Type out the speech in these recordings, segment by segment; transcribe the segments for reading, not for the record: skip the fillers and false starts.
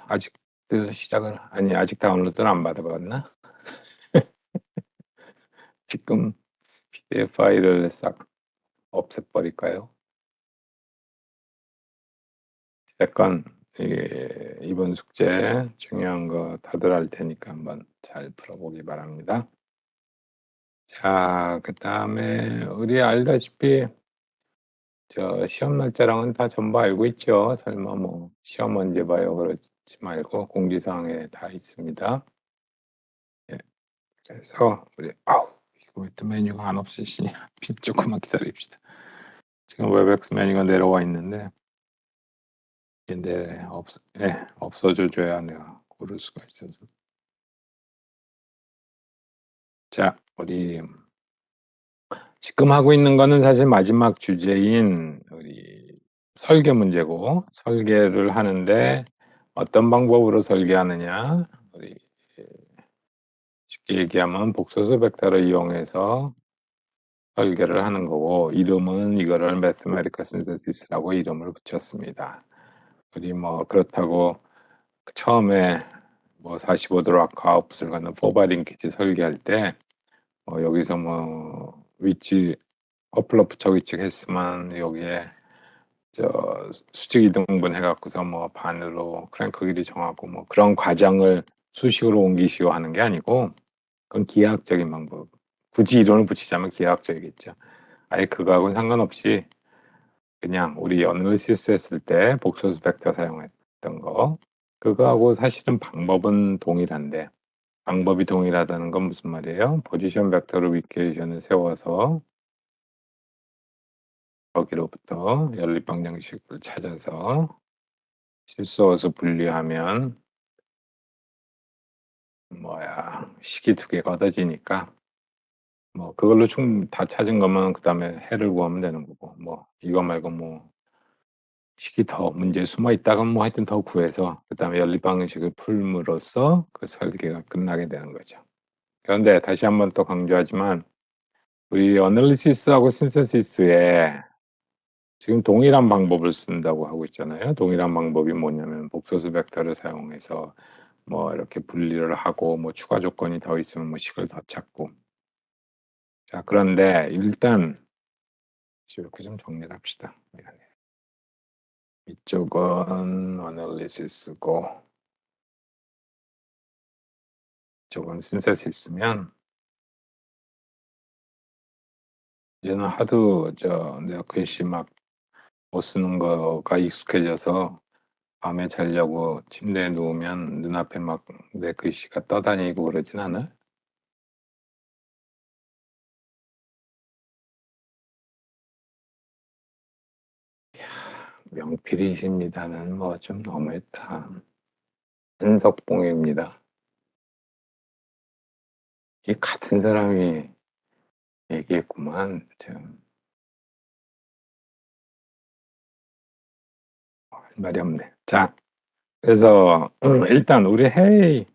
아직 시작을 아니 아직 다운로드를 안 받아 봤나? 지금 PDF 파일을 싹 없애 버릴까요? 어쨌건 이번 숙제 중요한 거 다들 알 테니까 한번 잘 풀어 보기 바랍니다. 자, 그다음에 우리 알다시피 시험 날짜랑은 다 전부 알고 있죠. 설마 뭐 시험 언제 봐요 그러지 말고 공지사항에 다 있습니다. 예. 그래서 우리 아우 이거 왜 또 메뉴가 안 없으시냐. 조금만 기다립시다. 지금 웹엑스 메뉴가 내려와 있는데 근데 없어져 줘야 내가 고를 수가 있어서. 자, 우리 지금 하고 있는 거는 사실 마지막 주제인 우리 설계 문제고, 설계를 하는데 어떤 방법으로 설계하느냐, 우리 쉽게 얘기하면 복소수 벡터를 이용해서 설계를 하는 거고, 이름은 이거를 Mathematical Synthesis라고 이름을 붙였습니다. 우리 뭐 그렇다고 처음에 뭐 45도로 아크 아웃풋을 갖는 포바링키지 설계할 때 여기서 뭐 위치 어플러 부처 위치 했으면 여기에 수직 이등분 해갖고서 뭐 반으로 크랭크 길이 정하고 뭐 그런 과정을 수식으로 옮기시오 하는 게 아니고, 그건 기하학적인 방법. 굳이 이론을 붙이자면 기하학적이겠죠. 아예 그거하고는 상관없이 그냥 우리 어널리시스 했을 때 복소수 벡터 사용했던 거, 그거하고 사실은 방법은 동일한데, 방법이 동일하다는 건 무슨 말이에요? 포지션 벡터로 이퀘이션을 세워서 거기로부터 연립 방정식을 찾아서 실수어수 분리하면 식이 두 개가 얻어지니까 뭐 그걸로 다 찾은 거면 그다음에 해를 구하면 되는 거고, 뭐 이거 말고 뭐 식이 더 문제에 숨어 있다가 뭐 하여튼 더 구해서 그다음에 연립 방정식을 풀므로써 그 설계가 끝나게 되는 거죠. 그런데 다시 한번 또 강조하지만 우리 어널리시스하고 신세시스에 지금 동일한 방법을 쓴다고 하고 있잖아요. 동일한 방법이 뭐냐면 복소수 벡터를 사용해서 뭐 이렇게 분리를 하고 뭐 추가 조건이 더 있으면 뭐 식을 더 찾고. 자, 그런데 일단 이렇게 좀 정리를 합시다. 이쪽은 어널리시스고 이쪽은 신세시스면, 얘는 하도 내가 글씨 막 못 쓰는 거가 익숙해져서 밤에 자려고 침대에 누우면 눈앞에 막 내 글씨가 떠다니고 그러진 않아요? 명필이십니다는 뭐 좀 너무했다. 한석봉입니다. 이 같은 사람이 얘기했구만. 참 말이 없네. 자, 그래서 일단 우리 해의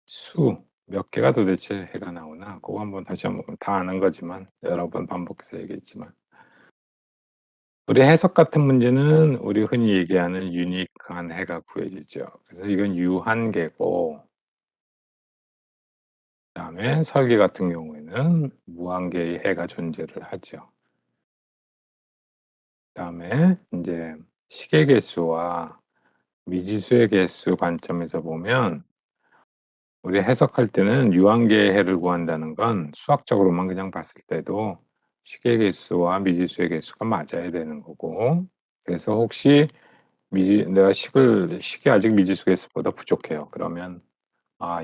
수 몇 개가 도대체 해가 나오나 그거 한번 다시 한번, 다 아는 거지만 여러 번 반복해서 얘기했지만, 우리 해석 같은 문제는 우리 흔히 얘기하는 유니크한 해가 구해지죠. 그래서 이건 유한계고, 그다음에 설계 같은 경우에는 무한계의 해가 존재를 하죠. 그다음에 이제 식의 개수와 미지수의 개수 관점에서 보면 우리 해석할 때는 유한계의 해를 구한다는 건 수학적으로만 그냥 봤을 때도 식의 개수와 미지수의 개수가 맞아야 되는 거고, 그래서 혹시 내가 식이 아직 미지수 개수보다 부족해요. 그러면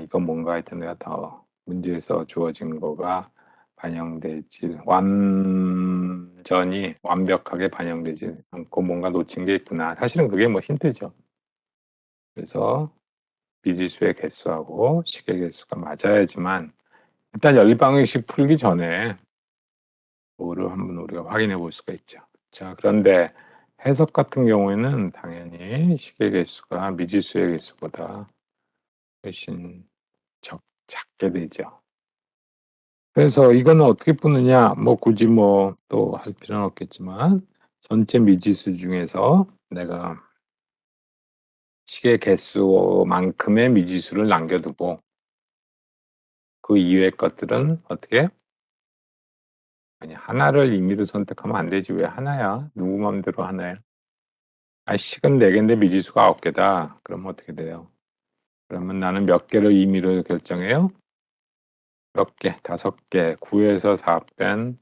이건 뭔가 하여튼 내가 더 문제에서 주어진 거가 반영되지 완전히 완벽하게 반영되지 않고 뭔가 놓친 게 있구나. 사실은 그게 뭐 힌트죠. 그래서 미지수의 개수하고 식의 개수가 맞아야지만, 일단 연립방정식 풀기 전에 그거를 한번 우리가 확인해 볼 수가 있죠. 자, 그런데 해석 같은 경우에는 당연히 식의 개수가 미지수의 개수보다 훨씬 작게 되죠. 그래서 이거는 어떻게 푸느냐, 뭐 굳이 뭐 또 할 필요는 없겠지만 전체 미지수 중에서 내가 시계 개수만큼의 미지수를 남겨두고 그 이외의 것들은 어떻게? 아니 하나를 임의로 선택하면 안 되지. 왜 하나야? 누구 맘대로 하나야? 식은 4개인데 미지수가 9개다. 그러면 어떻게 돼요? 그러면 나는 몇 개를 임의로 결정해요? 몇 개? 5개. 9에서 4 뺀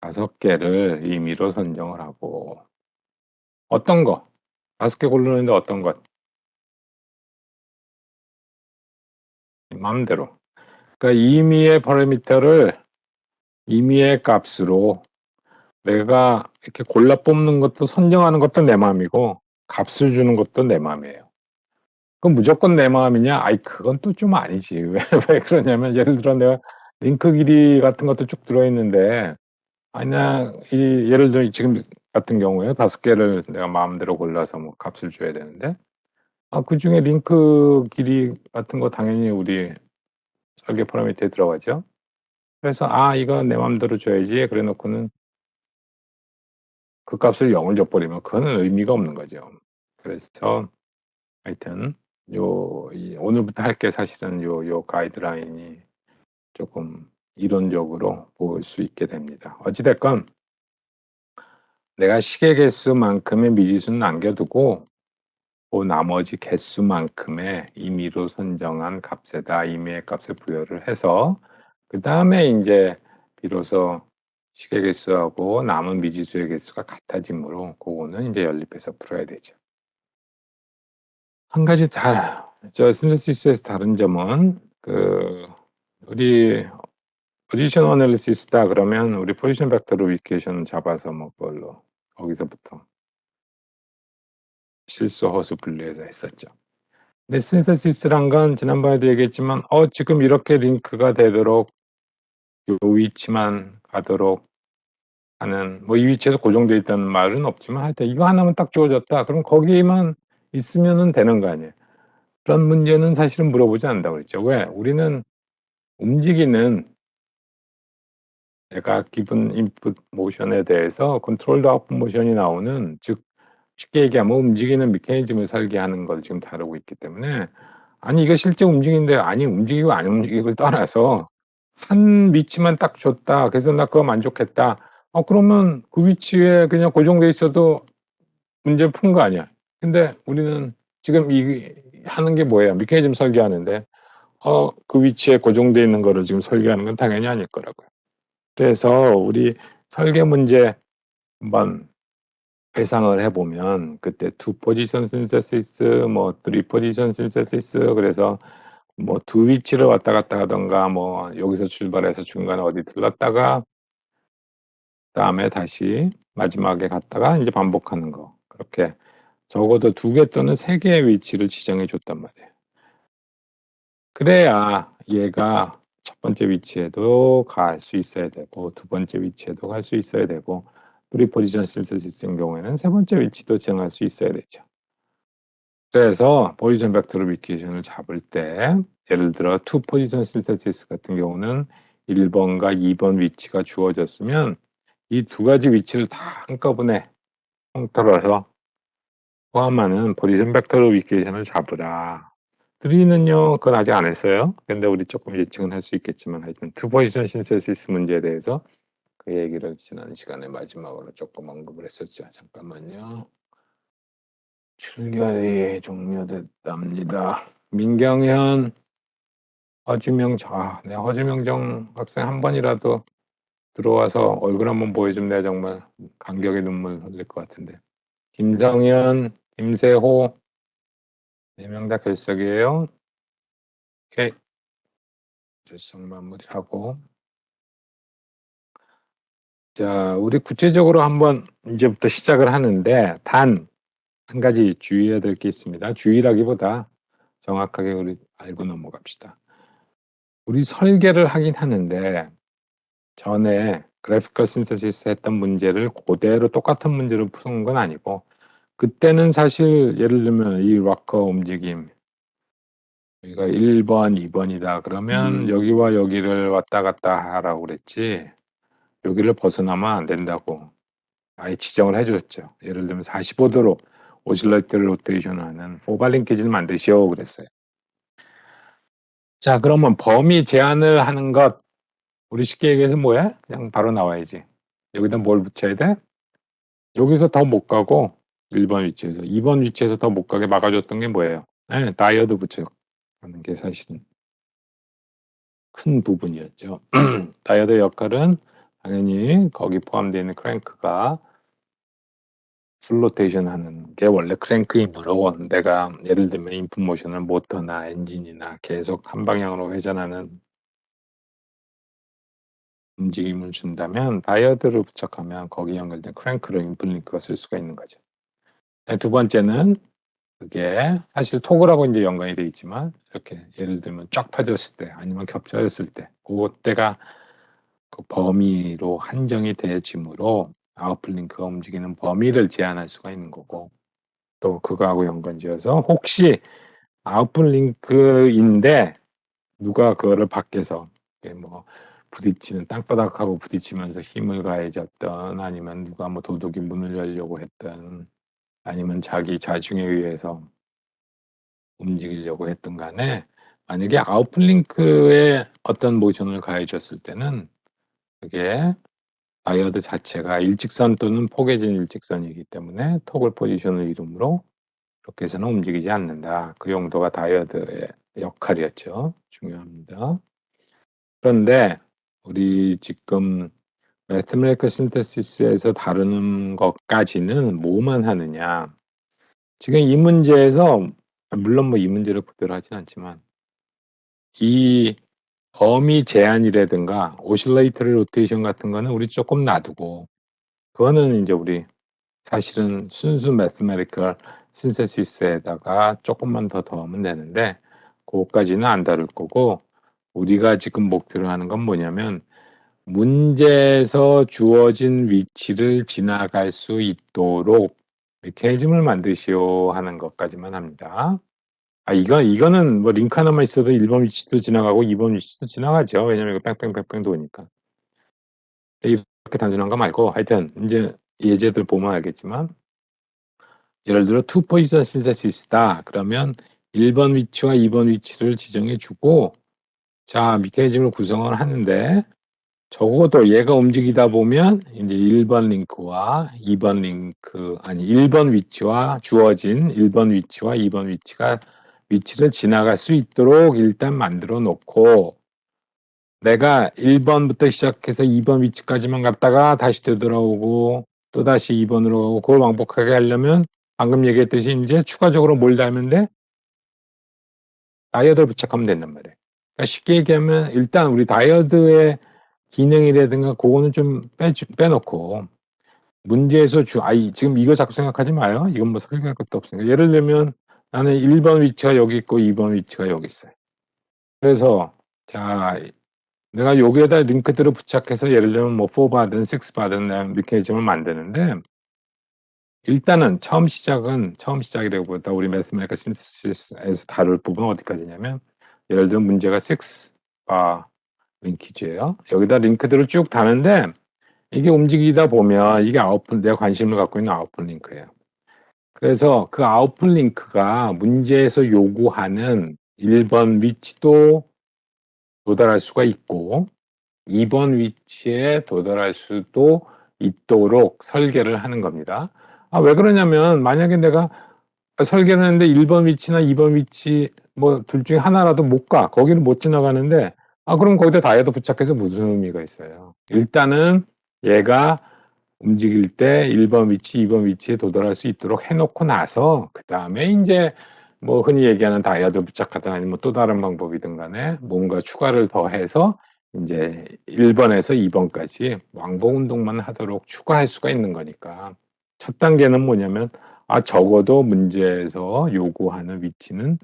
5개를 임의로 선정을 하고 어떤 거? 5개 고르는데 어떤 것? 마음대로. 그러니까 임의의 파라미터를 임의의 값으로 내가 이렇게 골라 뽑는 것도 선정하는 것도 내 마음이고 값을 주는 것도 내 마음이에요. 그럼 무조건 내 마음이냐? 그건 또 좀 아니지. 왜 그러냐면 예를 들어 내가 링크 길이 같은 것도 쭉 들어있는데 그냥 예를 들어 지금 같은 경우에 5개를 내가 마음대로 골라서 뭐 값을 줘야 되는데 그중에 링크 길이 같은 거 당연히 우리 설계 파라미터에 들어가죠. 그래서 이건 내 마음대로 줘야지 그래 놓고는 그 값을 0을 줘버리면 그거는 의미가 없는 거죠. 그래서 하여튼 오늘부터 할 게 사실은 요 가이드라인이 조금 이론적으로 볼 수 있게 됩니다. 어찌 됐건 내가 시계 개수만큼의 미지수는 남겨두고 그 나머지 개수만큼의 임의로 선정한 값에다 임의의 값을 부여를 해서 그다음에 인제 비로소 시계 개수하고 남은 미지수의 개수가 같아지므로 그거는 인제 연립해서 풀어야 되죠. 한 가지 신테시스에서 다른 점은 우리 포지션 어널리시스다 그러면 우리 포지션 벡터 로비케이션 잡아서 뭐 그걸로 거기서부터 실수 허수 분리해서 했었죠. 근데 신테시스란 건 지난번에도 얘기했지만 지금 이렇게 링크가 되도록 요 위치만 가도록 하는 뭐 이 위치에서 고정돼 있다는 말은 없지만 하여튼 이거 하나만 딱 주어졌다. 그럼 거기만 있으면은 되는 거 아니에요. 그런 문제는 사실은 물어보지 않는다고 그랬죠. 왜? 우리는 움직이는 내가 기본 인풋 모션에 대해서 컨트롤드 아웃풋 모션이 나오는 즉 쉽게 얘기하면 움직이는 메커니즘을 설계하는 걸 지금 다루고 있기 때문에 이게 실제 움직이는데 움직이고 안 움직이고를 떠나서 한 위치만 딱 줬다. 그래서 나 그거 만족했다. 그러면 그 위치에 그냥 고정돼 있어도 문제를 푼 거 아니야. 근데 우리는 지금 하는 게 뭐예요? 메커니즘 설계하는데 그 위치에 고정돼 있는 거를 지금 설계하는 건 당연히 아닐 거라고요. 그래서 우리 설계 문제 한번 회상을 해보면 그때 2 포지션 synthesis, 뭐 3 포지션 synthesis 그래서 뭐 2 위치를 왔다 갔다 하던가 뭐 여기서 출발해서 중간에 어디 들렀다가 그다음에 다시 마지막에 갔다가 이제 반복하는 거. 그렇게 적어도 2개 또는 3개의 위치를 지정해 줬단 말이에요. 그래야 얘가 첫 번째 위치에도 갈 수 있어야 되고 두 번째 위치에도 갈 수 있어야 되고 프리포지션 신테시스인 경우에는 세 번째 위치도 지정할 수 있어야 되죠. 그래서 포지션 벡터 로비케이션을 잡을 때 예를 들어 2 포지션 신테시스 같은 경우는 1번과 2번 위치가 주어졌으면 이 2가지 위치를 다 한꺼번에 통틀어서 포함하는 포지션 벡터 로비케이션을 잡으라. 3는요 그건 아직 안 했어요. 근데 우리 조금 예측은 할 수 있겠지만 하여튼 2 포지션 신테시스 문제에 대해서 그 얘기를 지난 시간에 마지막으로 조금 언급을 했었죠. 잠깐만요. 출결이 종료됐답니다. 민경현, 허주명정. 내가 허주명정 학생 한 번이라도 들어와서 얼굴 한번 보여주면 내가 정말 감격의 눈물 흘릴 것 같은데. 김성현, 김세호 4명 다 결석이에요. 오케이. 결석 마무리하고 자, 우리 구체적으로 한번 이제부터 시작을 하는데 단 한 가지 주의해야 될 게 있습니다. 주의라기보다 정확하게 우리 알고 넘어갑시다. 우리 설계를 하긴 하는데 전에 그래피컬 신테시스 했던 문제를 그대로 똑같은 문제를 푸는 건 아니고 그때는 사실 예를 들면 이 락커 움직임 여기가 1번, 2번이다. 그러면 여기와 여기를 왔다 갔다 하라고 그랬지 여기를 벗어나면 안 된다고 아예 지정을 해줬죠. 예를 들면 45도로 오실레이터 로테이션 하는 포바 링키지를 만드시오 그랬어요. 자, 그러면 범위 제한을 하는 것, 우리 쉽게 얘기해서 뭐야? 그냥 바로 나와야지. 여기다 뭘 붙여야 돼? 여기서 더 못 가고 1번 위치에서 2번 위치에서 더 못 가게 막아줬던 게 뭐예요? 네, 다이어드 붙여가는 게 사실은 큰 부분이었죠. 다이어드 역할은 당연히 거기 포함되어 있는 크랭크가 풀로테이션 하는 게 원래 크랭크이므로 내가 예를 들면 인풋 모션을 모터나 엔진이나 계속 한 방향으로 회전하는 움직임을 준다면 다이어드를 부착하면 거기 연결된 크랭크로 인풋 링크가 쓸 수가 있는 거죠. 두 번째는 그게 사실 토글하고 이제 연관이 돼 있지만 이렇게 예를 들면 쫙 펴졌을 때 아니면 겹쳐졌을 때 그때가 그 범위로 한정이 되어지므로 아웃풋 링크가 움직이는 범위를 제한할 수가 있는 거고 또 그거하고 연관지어서 혹시 아웃풋 링크인데 누가 그거를 밖에서 뭐 부딪히는 땅바닥하고 부딪히면서 힘을 가해졌던 아니면 누가 뭐 도둑이 문을 열려고 했던 아니면 자기 자중에 의해서 움직이려고 했던 간에 만약에 아웃풋 링크에 어떤 모션을 가해줬을 때는 그게 다이어드 자체가 일직선 또는 포개진 일직선이기 때문에 토글 포지션을 이루므로 그렇게 해서는 움직이지 않는다. 그 용도가 다이어드의 역할이었죠. 중요합니다. 그런데 우리 지금 매스메리컬 신테시스에서 다루는 것까지는 뭐만 하느냐. 지금 이 문제에서 물론 뭐 이 문제를 그대로 하진 않지만 이 범위 제한이라든가 오실레이터리 로테이션 같은 거는 우리 조금 놔두고 그거는 이제 우리 사실은 순수 매스메리컬 신테시스에다가 조금만 더 더하면 되는데 그것까지는 안 다룰 거고 우리가 지금 목표로 하는 건 뭐냐면 문제에서 주어진 위치를 지나갈 수 있도록 메커니즘을 만드시오 하는 것까지만 합니다. 이거는 뭐 링크 하나만 있어도 1번 위치도 지나가고 2번 위치도 지나가죠. 왜냐면 이거 뺑뺑뺑뺑 도니까. 이렇게 단순한 거 말고 하여튼 이제 예제들 보면 알겠지만 예를 들어 투 포지션 신세시스다. 그러면 1번 위치와 2번 위치를 지정해 주고 자, 메커니즘을 구성을 하는데 적어도 얘가 움직이다 보면 이제 1번 링크와 2번 링크, 아니 1번 위치와 주어진 1번 위치와 2번 위치를 지나갈 수 있도록 일단 만들어 놓고 내가 1번부터 시작해서 2번 위치까지만 갔다가 다시 되돌아오고 또다시 2번으로 가고 그걸 왕복하게 하려면 방금 얘기했듯이 이제 추가적으로 뭘 달면 돼? 다이어드를 부착하면 된단 말이에요. 그러니까 쉽게 얘기하면 일단 우리 다이어드의 기능이라든가 그거는 좀 빼놓고 문제에서 지금 이거 자꾸 생각하지 마요. 이건 뭐 설명할 것도 없으니까. 예를 들면 나는 1번 위치가 여기 있고 2번 위치가 여기 있어요. 그래서 자, 내가 여기에다 링크들을 부착해서 예를 들면 뭐 4바든 6바든 메커니즘을 만드는데 일단은 처음 시작이라기보다 우리 매스메리컬 신테시스에서 다룰 부분은 어디까지냐면 예를 들면 문제가 6바 링키지예요. 여기다 링크들을 쭉 다는데 이게 움직이다 보면 이게 아웃풋 내가 관심을 갖고 있는 아웃풋 링크예요. 그래서 그 아웃풋 링크가 문제에서 요구하는 1번 위치도 도달할 수가 있고 2번 위치에 도달할 수도 있도록 설계를 하는 겁니다. 왜 그러냐면 만약에 내가 설계를 했는데 1번 위치나 2번 위치 뭐 둘 중에 하나라도 못 가. 거기를 못 지나가는데 그럼 거기다 다이어드 부착해서 무슨 의미가 있어요. 일단은 얘가 움직일 때 1번 위치, 2번 위치에 도달할 수 있도록 해놓고 나서 그다음에 이제 뭐 흔히 얘기하는 다이어드 부착하든 아니면 또 다른 방법이든 간에 뭔가 추가를 더해서 이제 1번에서 2번까지 왕복 운동만 하도록 추가할 수가 있는 거니까 첫 단계는 뭐냐면 적어도 문제에서 요구하는 위치는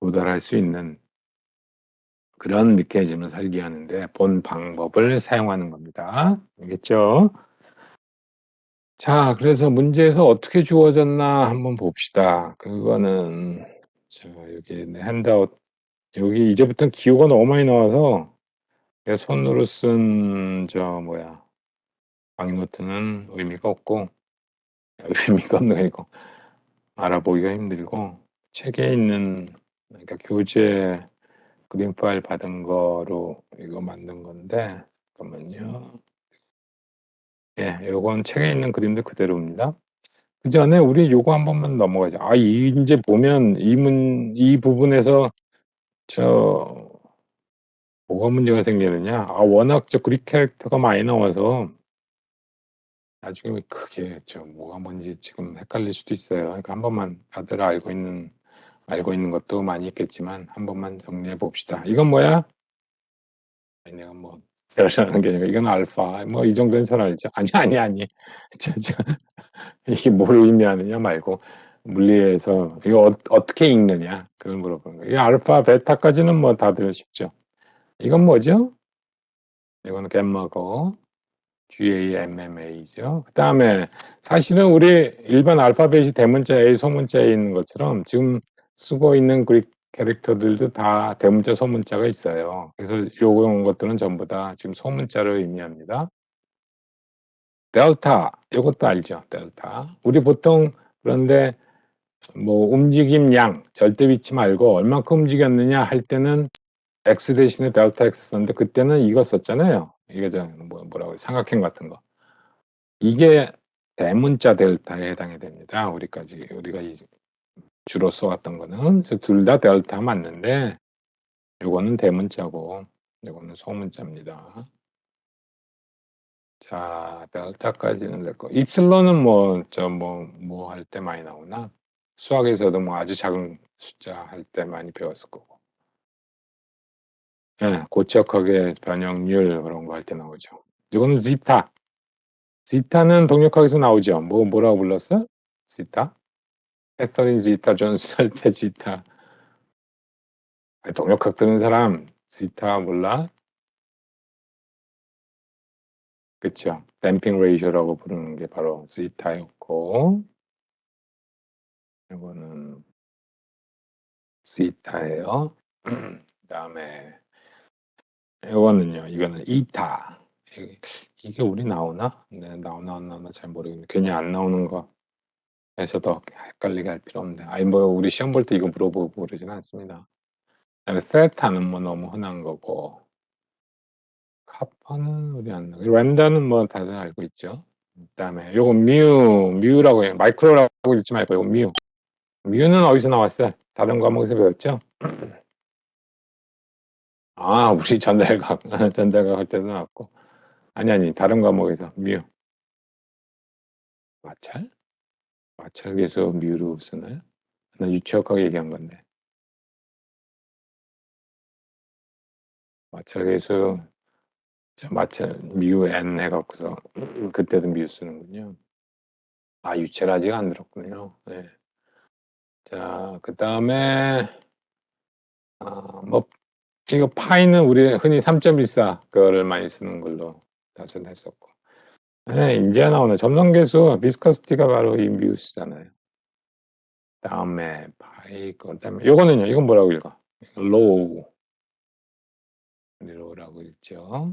도달할 수 있는 그런 메커니즘을 설계하는데 본 방법을 사용하는 겁니다. 알겠죠? 자, 그래서 문제에서 어떻게 주어졌나 한번 봅시다. 그거는 자, 여기 내 핸드아웃 여기 이제부터는 기호가 너무 많이 나와서 내 손으로 쓴 강의노트는 의미가 없고 의미가 없는 거 아니고 알아보기가 힘들고 책에 있는 그러니까 교재 그림 파일 받은 거로 이거 만든 건데 잠깐만요. 예, 요건 책에 있는 그림들 그대로입니다. 그전에 우리 요거 한 번만 넘어가죠. 인제 보면 이 부분에서 저 뭐가 문제가 생기느냐. 워낙 저 그릭 캐릭터가 많이 나와서 나중에 그게 뭐가 뭔지 지금 헷갈릴 수도 있어요. 그러니까 한 번만 다들 알고 있는 것도 많이 있겠지만 한 번만 정리해 봅시다. 이건 뭐야? 아니 내가 뭐 별이라는 게 아니라 이건 알파 뭐 이 정도는 잘 알죠. 아니. 저 이게 뭘 의미하느냐 말고 물리에서 이거 어떻게 읽느냐 그걸 물어보는 거예요. 이 알파, 베타까지는 뭐 다들 쉽죠. 이건 뭐죠? 이거는 갬마고 GAMMA죠. 그다음에 사실은 우리 일반 알파벳이 대문자 A, 소문자에 있는 것처럼 지금 쓰고 있는 그릭 캐릭터들도 다 대문자, 소문자가 있어요. 그래서 요런 것들은 전부 다 지금 소문자를 의미합니다. 델타 요것도 알죠, 델타. 우리 보통 그런데 뭐 움직임량 절대 위치 말고 얼만큼 움직였느냐 할 때는 x 대신에 델타 x 썼는데 그때는 이거 썼잖아요. 이게 뭐라고 삼각형 같은 거. 이게 대문자 델타에 해당이 됩니다. 우리가 주로 써왔던 거는. 그래서 둘 다 델타 맞는데 요거는 대문자고 요거는 소문자입니다. 자, 델타까지는 됐고 입실론은 뭐 할 때 많이 나오나? 수학에서도 뭐 아주 작은 숫자 할 때 많이 배웠을 거고. 예, 고체역학의 변형률 그런 거 할 때 나오죠. 이거는 지타. 지타는 동력학에서 나오죠. 뭐라고 불렀어? 지타? 캐서린 지타 존스 할 때 지타. 동력학 듣는 사람 지타 몰라? 그쵸. 댐핑 레이쇼라고 부르는 게 바로 지타였고 이거는 지타예요. 그다음에 이거는요. 이거는 이타. 이게 우리 나오나? 네, 나오나 안 나오나 잘 모르겠는데 괜히 안 나오는 거 해서 더 헷갈리게 할 필요 없는데 뭐 우리 시험 볼 때 이거 물어보고 그러진 않습니다. 그다음에 세타는 뭐 너무 흔한 거고 카파는 우리 안 나오고 랜다는 뭐 다들 알고 있죠. 그다음에 요거 뮤라고 해요. 마이크로라고 읽지 말고 요거 뮤. 뮤는 어디서 나왔어요? 다른 과목에서 배웠죠? 우리 전달각 전달각 할 때도 나왔고 아니 다른 과목에서 뮤. 마찰? 마찰계수 뮤로 쓰나요? 나 유치역학 얘기한 건데. 마찰계수 마찰 뮤 n 해 갖고서 그때도 뮤 쓰는군요. 유체를 아직 안 들었군요. 네. 자, 그다음에 뭐 이거 파이는 우리 흔히 3.14 그거를 많이 쓰는 걸로 다들 했었고. 네, 인제 나오네. 점성계수 비스커시티가 바로 이 뮤스잖아요. 다음에 파이 그다음에 요거는요. 이건 뭐라고 읽어? 로우. 로우라고 읽죠.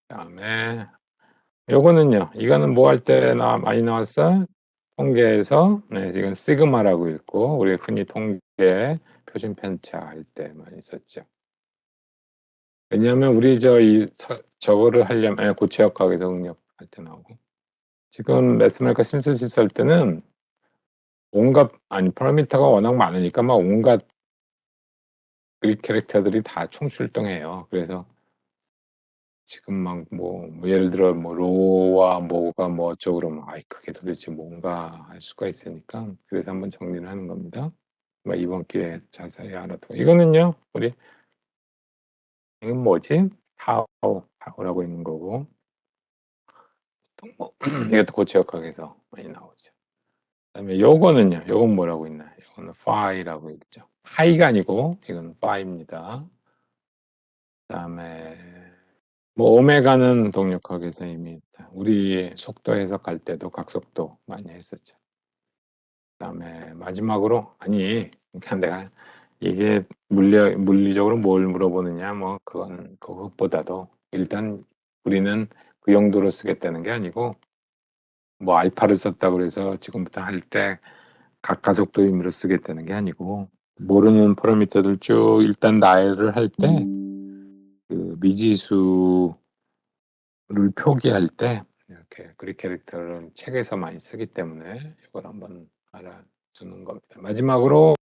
그다음에 요거는요. 이거는 뭐 할 때 많이 나왔어? 통계에서 네, 이건 시그마라고 읽고 우리 흔히 통계 표준 편차 할 때 많이 썼죠. 왜냐하면 우리 저거를 하려면 고체역학에서 응력할 때 나오고 지금 매스메리카 신세시스 할 때는 파라미터가 워낙 많으니까 막 온갖 그릭 캐릭터들이 다 총출동해요. 그래서 지금 막 예를 들어 로와 뭐가 뭐 어쩌고 그러면 그게 도대체 뭔가 할 수가 있으니까 그래서 한번 정리를 하는 겁니다. 이번 기회에 자세히 알아두고 이거는요. 이건 뭐지? 타오라고 있는 거고 또 이것도 고체역학에서 많이 나오죠. 그다음에 요거는요. 요건 뭐라고 있나요? 요거는 파이라고 읽죠. 파이가 아니고 이건 파이입니다. 그다음에 오메가는 동력학에서 이미 우리 속도 해석할 때도 각속도 많이 했었죠. 그다음에 마지막으로 그러니까 내가 이게 물리적으로 뭘 물어보느냐 그건 그것보다도 일단 우리는 그 용도로 쓰겠다는 게 아니고 알파를 썼다고 그래서 지금부터 할 때 각가속도 의미로 쓰겠다는 게 아니고 모르는 파라미터들 쭉 일단 나열을 할 때 그 미지수를 표기할 때 이렇게 그릭 캐릭터를 책에서 많이 쓰기 때문에 이걸 한번 알아두는 겁니다. 마지막으로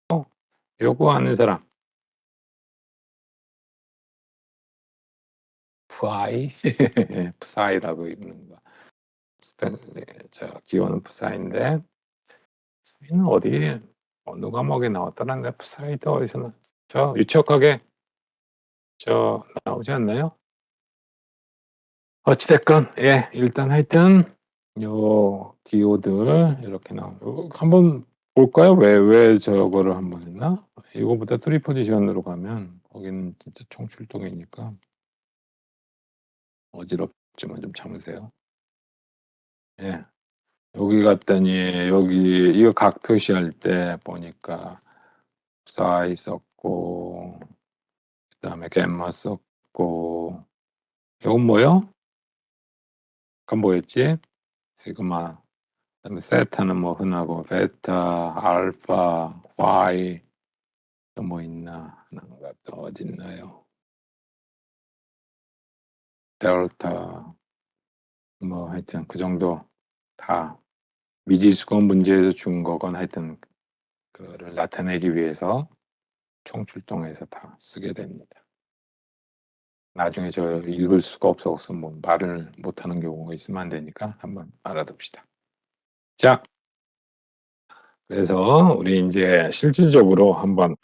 요거 아는 사람. 푸아이 푸사이라고 읽는 거. 스펠 저 기호는 푸사인데 이는 어디 어느 과목에 나왔더란데 푸사이도 어디서 저 유치역학에 저 나오지 않나요? 어찌 됐건 예 일단 하여튼 요 기호들 이렇게 한번 볼까요? 왜 저거를 한번 했나? 이거보다 3 포지션으로 가면 거기는 진짜 총출동이니까 어지럽지만 좀 참으세요. 예. 여기 갔더니 여기 이거 각 표시할 때 보니까 psi 썼고 그다음에 gamma 썼고 이건 뭐요? 아까 뭐였지? 시그마 그다음에 세타는 뭐 흔하고 베타, 알파, Y 또 뭐 있나 하나가 또 어딨나요? 델타 뭐 하여튼 그 정도 다 미지수건 문제에서 준 거건 하여튼 그거를 나타내기 위해서 총출동해서 다 쓰게 됩니다. 나중에 저 읽을 수가 없어서 뭐 말을 못하는 경우가 있으면 안 되니까 한번 알아둡시다. 자, 그래서 우리 인제 실질적으로 한번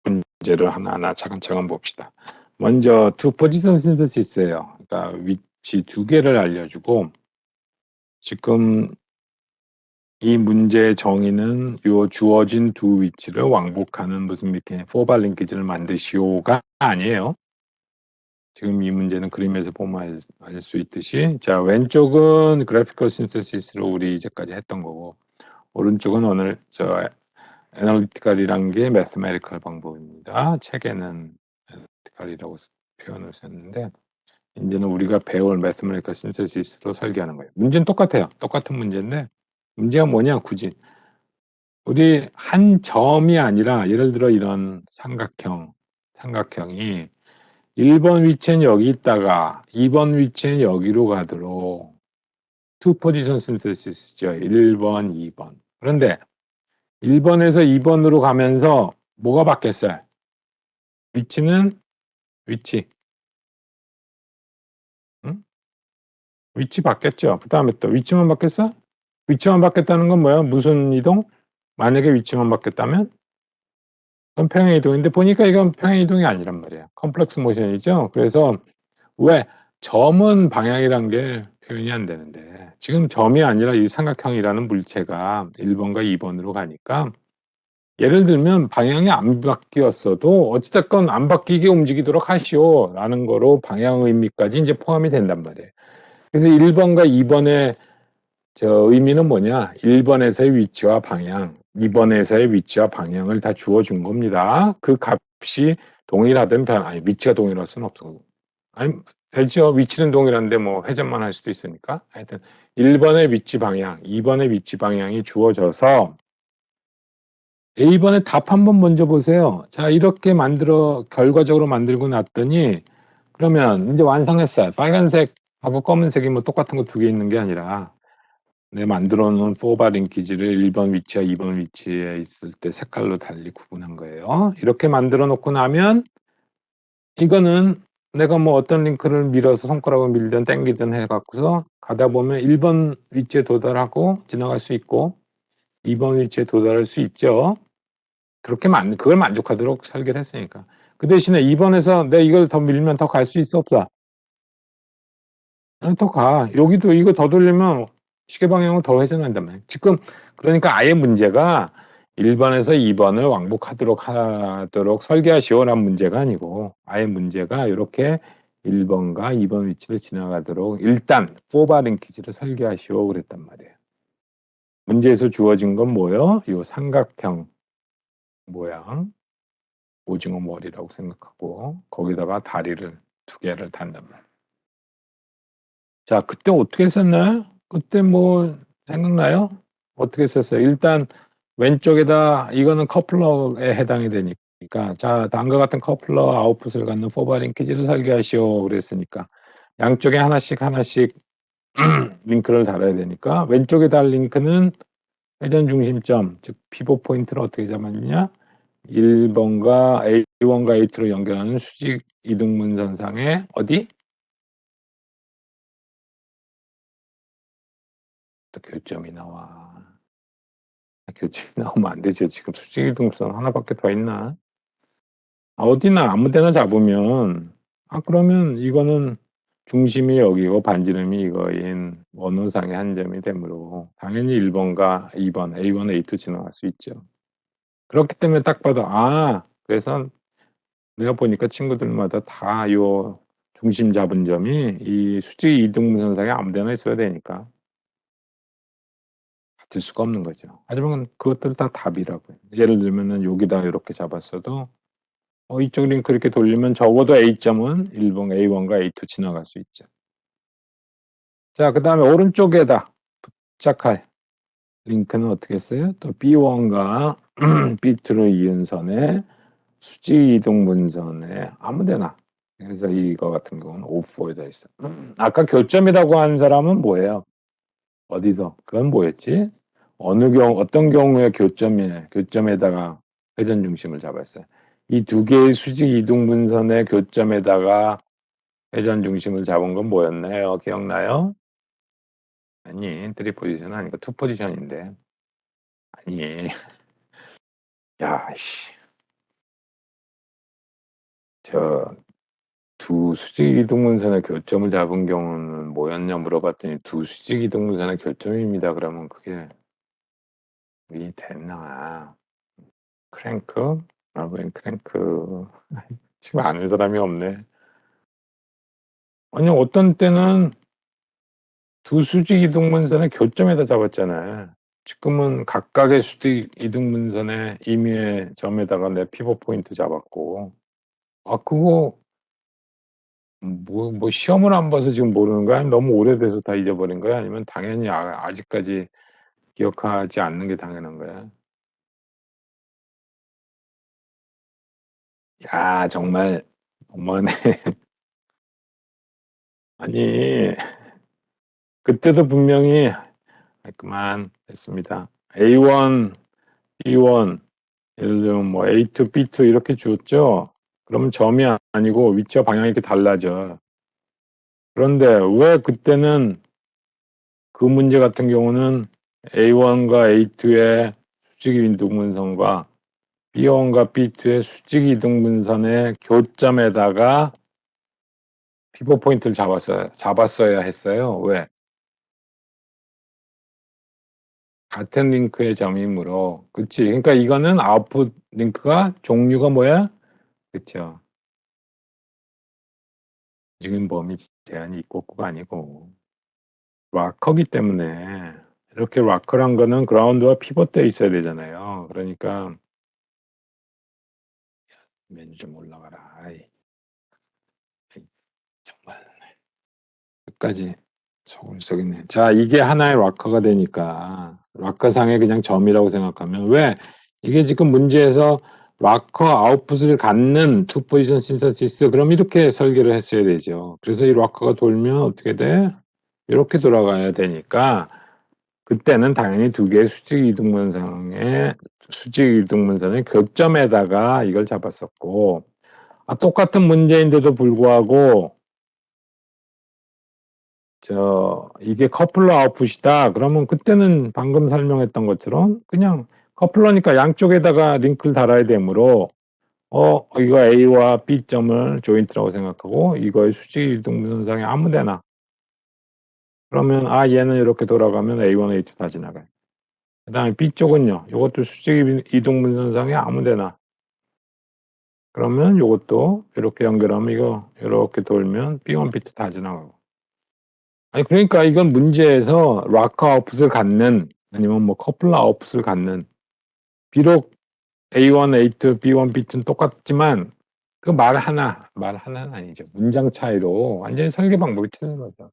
문제를 하나하나 차근차근 봅시다. 먼저 two position synthesis예요. 그러니까 위치 2개를 알려주고 지금 이 문제의 정의는 요 주어진 두 위치를 왕복하는 무슨 이렇게 포발 링키지를 만드시오가 아니에요. 지금 이 문제는 그림에서 보면 알 수 있듯이 자 왼쪽은 graphical synthesis로 우리 이제까지 했던 거고 오른쪽은 오늘 저 애널리티컬이란 게 매스메리컬 방법입니다. 책에는 애널리티컬이라고 표현을 썼는데 인제는 우리가 배울 매스메리컬 신세시스로 설계하는 거예요. 문제는 똑같아요. 똑같은 문제인데 문제가 뭐냐 굳이 우리 한 점이 아니라 예를 들어 이런 삼각형이 1번 위치는 여기 있다가 2번 위치는 여기로 가도록 투 포지션 신세시스죠. 1번, 2번. 그런데 1번에서 2번으로 가면서 뭐가 바뀌었어요? 위치는 위치. 응? 위치 바뀌었죠. 그다음에 또 위치만 바뀌었어? 위치만 바뀌었다는 건 뭐야? 무슨 이동? 만약에 위치만 바뀌었다면? 그건 평행 이동인데 보니까 이건 평행 이동이 아니란 말이에요. 컴플렉스 모션이죠. 그래서 왜 점은 방향이란 게 표현이 안 되는데 지금 점이 아니라 이 삼각형이라는 물체가 1번과 2번으로 가니까 예를 들면 방향이 안 바뀌었어도 어찌 됐건 안 바뀌게 움직이도록 하시오라는 거로 방향 의미까지 이제 포함이 된단 말이에요. 그래서 1번과 2번의 저 의미는 뭐냐? 1번에서의 위치와 방향, 2번에서의 위치와 방향을 다 주어 준 겁니다. 그 값이 동일하든 아니 위치가 동일할 수는 없고 아니 되죠. 위치는 동일한데 뭐 회전만 할 수도 있으니까. 하여튼 1번의 위치 방향, 2번의 위치 방향이 주어져서 A번의 답 한번 먼저 보세요. 자, 이렇게 결과적으로 만들고 났더니 그러면 이제 완성했어요. 빨간색하고 검은색이 뭐 똑같은 거 2개 있는 게 아니라 내 만들어 놓은 포바 링키지를 1번 위치와 2번 위치에 있을 때 색깔로 달리 구분한 거예요. 이렇게 만들어 놓고 나면 이거는 내가 뭐 어떤 링크를 밀어서 손가락으로 밀든 당기든 해 갖고서 가다 보면 1번 위치에 도달하고 지나갈 수 있고 2번 위치에 도달할 수 있죠. 그렇게 그걸 만족하도록 설계를 했으니까. 그 대신에 2번에서 내가 이걸 더 밀면 더 갈 수 있어 없어? 더 가. 여기도 이거 더 돌리면 시계 방향으로 더 회전한단 말이야. 지금 그러니까 아예 문제가 1번에서 2번을 왕복하도록 설계하시오라는 문제가 아니고 아예 문제가 이렇게 1번과 2번 위치를 지나가도록 일단 포바 링키지를 설계하시오 그랬단 말이에요. 문제에서 주어진 건 뭐예요? 이 삼각형 모양. 오징어 머리라고 생각하고 거기다가 다리를 2개를 단단 말이에요. 자, 그때 어떻게 썼나요? 그때 뭐 생각나요? 어떻게 썼어요? 일단 왼쪽에다 이거는 커플러에 해당이 되니까 자 다음과 같은 커플러 아웃풋을 갖는 포바 링키지를 설계하시오 그랬으니까 양쪽에 하나씩 링크를 달아야 되니까 왼쪽에 달 링크는 회전 중심점 즉 피봇 포인트를 어떻게 잡았느냐 1번과 A1과 A2로 연결하는 수직 이등분선상에 어디? 또 교점이 나와. 교점이 나오면 안 되지. 지금 수직 이등분선 하나밖에 더 있나? 어디나 아무 데나 잡으면 그러면 이거는 중심이 여기고 반지름이 이거인 원호상의 한 점이 되므로 당연히 1번과 2번 A1, A2 지나갈 수 있죠. 그렇기 때문에 딱 봐도 그래서 내가 보니까 친구들마다 다 요 중심 잡은 점이 이 수직 이등분선상에 아무 데나 있어야 되니까 같을 수가 없는 거죠. 하지만 그것들 다 답이라고요. 예를 들면은 여기다 이렇게 잡았어도 이쪽 링크 이렇게 돌리면 적어도 A점은 1번 A1과 A2 지나갈 수 있죠. 자, 그다음에 오른쪽에다 부착할 링크는 어떻게 했어요? 또 B1과 B2로 이은 선에 수직 이등분선에 아무 데나. 그래서 이거 같은 경우는 O4에다 있어. 아까 교점이라고 한 사람은 뭐예요? 어디서? 그건 뭐였지? 어떤 경우에 교점에다가 회전 중심을 잡았어요. 이 두 개의 수직 이등분선의 교점에다가 회전 중심을 잡은 건 뭐였나요? 기억나요? 아니, 3 포지션 아니고 2 포지션인데. 아니, 야, 씨. 두 수직 이등분선의 교점을 잡은 경우는 뭐였냐 물어봤더니 두 수직 이등분선의 교점입니다. 그러면 그게 이 됐나? 크랭크? 웬 크랭크? 지금 아는 사람이 없네. 아니 어떤 때는 두 수직 이등분선의 교점에다 잡았잖아요. 지금은 각각의 수직 이등분선의 임의의 점에다가 내 피벗 포인트 잡았고 그거 뭐 시험을 안 봐서 지금 모르는 거야? 아니면 너무 오래돼서 다 잊어버린 거야? 아니면 당연히 아직까지 기억하지 않는 게 당연한 거야? 야 정말 너무하네. 아니 그때도 분명히 그만 됐습니다. A1, B1 예를 들면 뭐 A2, B2 이렇게 줬죠? 그러면 점이 아니고 위치와 방향이 이렇게 달라져. 그런데 왜 그때는 그 문제 같은 경우는 A1과 A2의 수직 이등분선과 B1과 B2의 수직 이등분선의 교점에다가 피벗 포인트를 잡았어야 했어요. 왜? 같은 링크의 점이므로. 그치? 그러니까 이거는 아웃풋 링크가 종류가 뭐야? 그쵸? 지금 범위 제한이 있고 없고가 아니고 락커기 때문에 이렇게 락커란 거는 그라운드와 피벗되어 있어야 되잖아요. 그러니까 메뉴 좀 올라가라. 아이 정말 끝까지 속을 썩이네. 자, 이게 하나의 락커가 되니까 락커상의 그냥 점이라고 생각하면 왜 이게 지금 문제에서 락커 아웃풋을 갖는 투 포지션 신서시스 그럼 이렇게 설계를 했어야 되죠. 그래서 이 락커가 돌면 어떻게 돼? 이렇게 돌아가야 되니까 그때는 당연히 두 개의 수직 이등분선의 교점에다가 이걸 잡았었고 똑같은 문제인데도 불구하고 이게 커플러 아웃풋이다. 그러면 그때는 방금 설명했던 것처럼 그냥 커플러니까 양쪽에다가 링크를 달아야 되므로 이거 A와 B점을 조인트라고 생각하고 이거의 수직 이등분선상에 아무 데나 그러면 얘는 이렇게 돌아가면 A1, A2 다 지나가요. 그 다음에 B쪽은요. 이것도 수직 이등분선상에 아무 데나 그러면 이것도 이렇게 연결하면 이거 이렇게 돌면 B1, B2 다 지나가고 아니 그러니까 이건 문제에서 락커 아웃풋을 갖는 아니면 뭐 커플러 아웃풋을 갖는 비록 A1, A2, B1, B2는 똑같지만 그 말 하나는 아니죠. 문장 차이로 완전히 설계 방법이 틀린 거죠.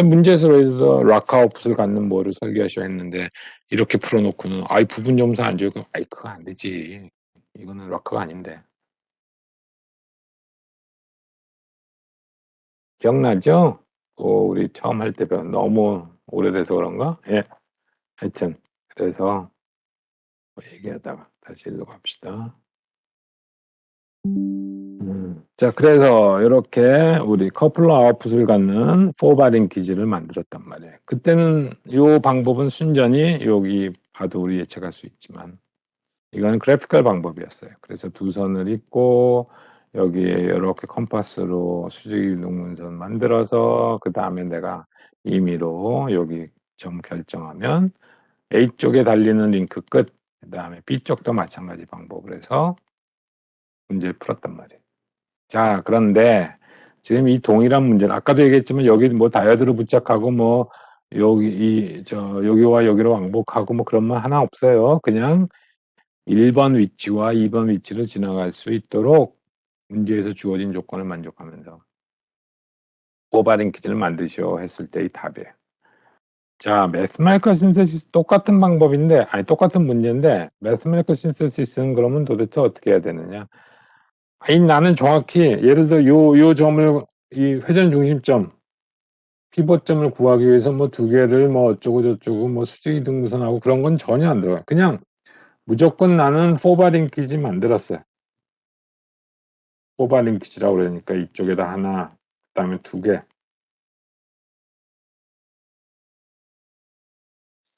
문제에서 예를 들어 락아웃풋을 갖는 뭐를 설계하셔야 했는데 이렇게 풀어 놓고는 "아이 부분 점수 안 줘요." 아이 그거 안 되지. 이거는 락커가 아닌데. 기억나죠? 우리 처음 할 때 배운 너무 오래돼서 그런가? 예. 하여튼 그래서 얘기하다가 다시 일로 갑시다. 자 그래서 요렇게 우리 커플러 아웃풋을 갖는 포바링 기지를 만들었단 말이에요. 그때는 요 방법은 순전히 여기 봐도 우리 예측할 수 있지만 이거는 그래피컬 방법이었어요. 그래서 두 선을 잇고 여기에 요렇게 컴파스로 수직 이동문선 만들어서 그다음에 내가 임의로 여기 점 결정하면 A쪽에 달리는 링크 끝 그다음에 B쪽도 마찬가지 방법을 해서 문제를 풀었단 말이에요. 자 그런데 지금 이 동일한 문제는 아까도 얘기했지만 여기 뭐 다이어드로 부착하고 뭐 여기 여기와 여기로 왕복하고 뭐 그런 거 하나 없어요. 그냥 1번 위치와 2번 위치를 지나갈 수 있도록 문제에서 주어진 조건을 만족하면서 오버링 퀴즈를 만드시오 했을 때의 답이에요. 자, 매스메리컬 신세시스 똑같은 방법인데, 아니 똑같은 문제인데 매스메리컬 신세시스는 그러면 도대체 어떻게 해야 되느냐? 아니 나는 정확히 예를 들어 요 점을 이 회전 중심점 피벗점을 구하기 위해서 뭐 두 개를 뭐 어쩌고 저쩌고 뭐 수직 이등분선하고 그런 건 전혀 안 들어가요. 그냥 무조건 나는 포바링 퀴즈 만들었어요. 포바링 퀴즈라고 그러니까 이쪽에다 하나, 그다음에 두 개.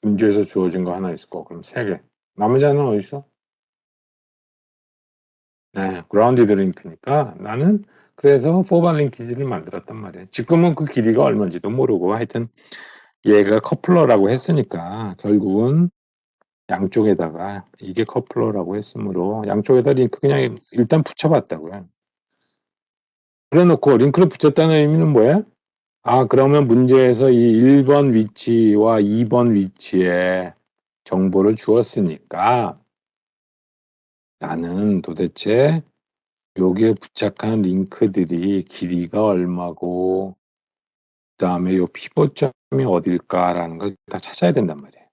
문제에서 주어진 거 하나 있을 거고 그럼 세 개. 나머지 하나는 어디 있어? 네, 그라운디드 링크니까 나는 그래서 포바링 퀴즈를 만들었단 말이에요. 지금은 그 길이가 얼마인지도 모르고 하여튼 얘가 커플러라고 했으니까 결국은 양쪽에다가 이게 커플러라고 했으므로 양쪽에다 링크 그냥 일단 붙여봤다고요. 그래놓고 링크를 붙였다는 의미는 뭐예요? 아 그러면 문제에서 이 1번 위치와 2번 위치에 정보를 주었으니까 나는 도대체 여기에 부착한 링크들이 길이가 얼마고 그다음에 요 피봇점이 어딜까라는 걸 다 찾아야 된단 말이에요.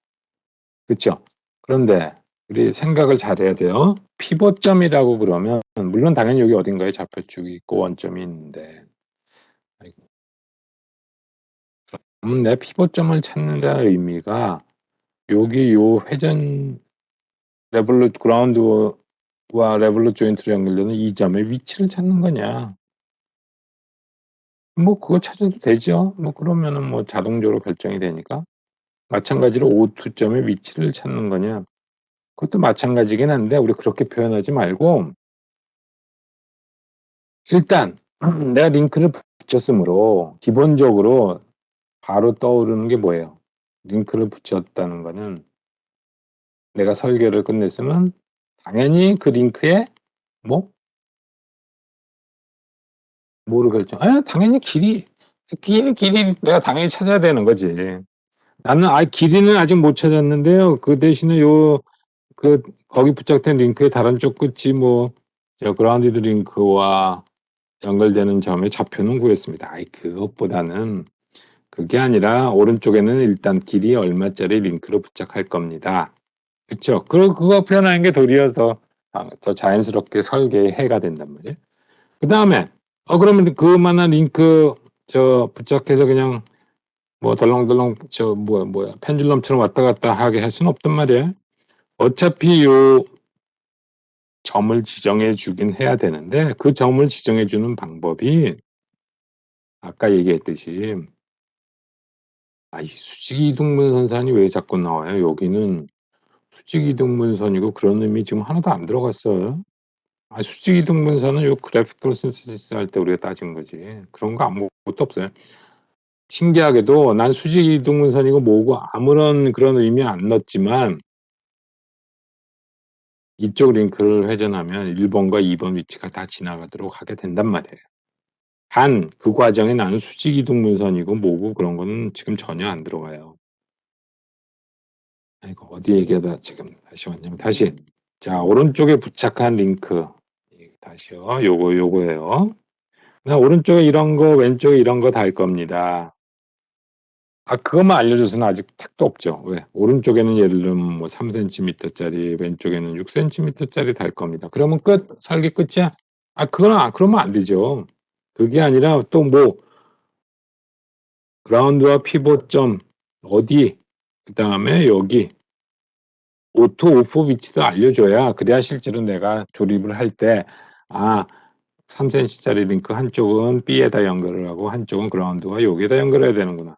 그쵸? 그런데 우리 생각을 잘해야 돼요. 피봇점이라고 그러면 물론 당연히 여기 어딘가에 좌표축이 있고 원점이 있는데 그러면 내 피봇점을 찾는다는 의미가 여기 요 회전 레볼루트 그라운드와 레볼루트 조인트로 연결되는 이 점의 위치를 찾는 거냐. 뭐 그거 찾아도 되죠. 뭐 그러면은 뭐 자동적으로 결정이 되니까. 마찬가지로 O2점의 위치를 찾는 거냐. 그것도 마찬가지긴 한데 우리 그렇게 표현하지 말고 일단 내가 링크를 붙였으므로 기본적으로 바로 떠오르는 게 뭐예요? 링크를 붙였다는 거는 내가 설계를 끝냈으면 당연히 그 링크에 뭐? 뭐를 결정? 당연히 길이 내가 당연히 찾아야 되는 거지. 나는 길이는 아직 못 찾았는데요. 그 대신에 거기 부착된 링크의 다른 쪽 끝이 뭐 그라운디드 링크와 연결되는 점의 좌표는 구했습니다. 그것보다는 그게 아니라 오른쪽에는 일단 길이 얼마짜리 링크로 부착할 겁니다. 그쵸? 그리고 그거 표현하는 게 도리어 더 자연스럽게 설계의 해가 된단 말이에요. 그 다음에 그러면 그만한 링크 부착해서 그냥 뭐 덜렁덜렁 뭐야 펜듈럼처럼 왔다 갔다 하게 할 수는 없단 말이에요. 어차피 요 점을 지정해 주긴 해야 되는데 그 점을 지정해 주는 방법이 아까 얘기했듯이 이 수직이동문선이 왜 자꾸 나와요? 여기는 수직이동문선이고 그런 의미 지금 하나도 안 들어갔어요. 수직이동문선은 요 그래피컬 신세시스 할 때 우리가 따진 거지. 그런 거 아무것도 없어요. 신기하게도 난 수직이동문선이고 뭐고 아무런 그런 의미 안 넣었지만 이쪽 링크를 회전하면 1번과 2번 위치가 다 지나가도록 하게 된단 말이에요. 단 그 과정에 나는 수직이동문선이고 뭐고 그런 거는 지금 전혀 안 들어가요. 어디 얘기하다 지금 다시 왔냐면 다시 자 오른쪽에 부착한 링크 다시요. 요거예요. 오른쪽에 이런 거 왼쪽에 이런 거 달 겁니다. 그것만 알려줘서는 아직 택도 없죠. 왜? 오른쪽에는 예를 들면 뭐 3cm 짜리, 왼쪽에는 6cm 짜리 달 겁니다. 그러면 끝? 설계 끝이야? 그러면 안 되죠. 그게 아니라 또 뭐 그라운드와 피봇점 어디, 그다음에 여기 오토 오프 위치도 알려줘야, 그래야 실제로 내가 조립을 할 때, 아, 3cm 짜리 링크 한쪽은 B에다 연결을 하고 한쪽은 그라운드와 여기에다 연결해야 되는구나.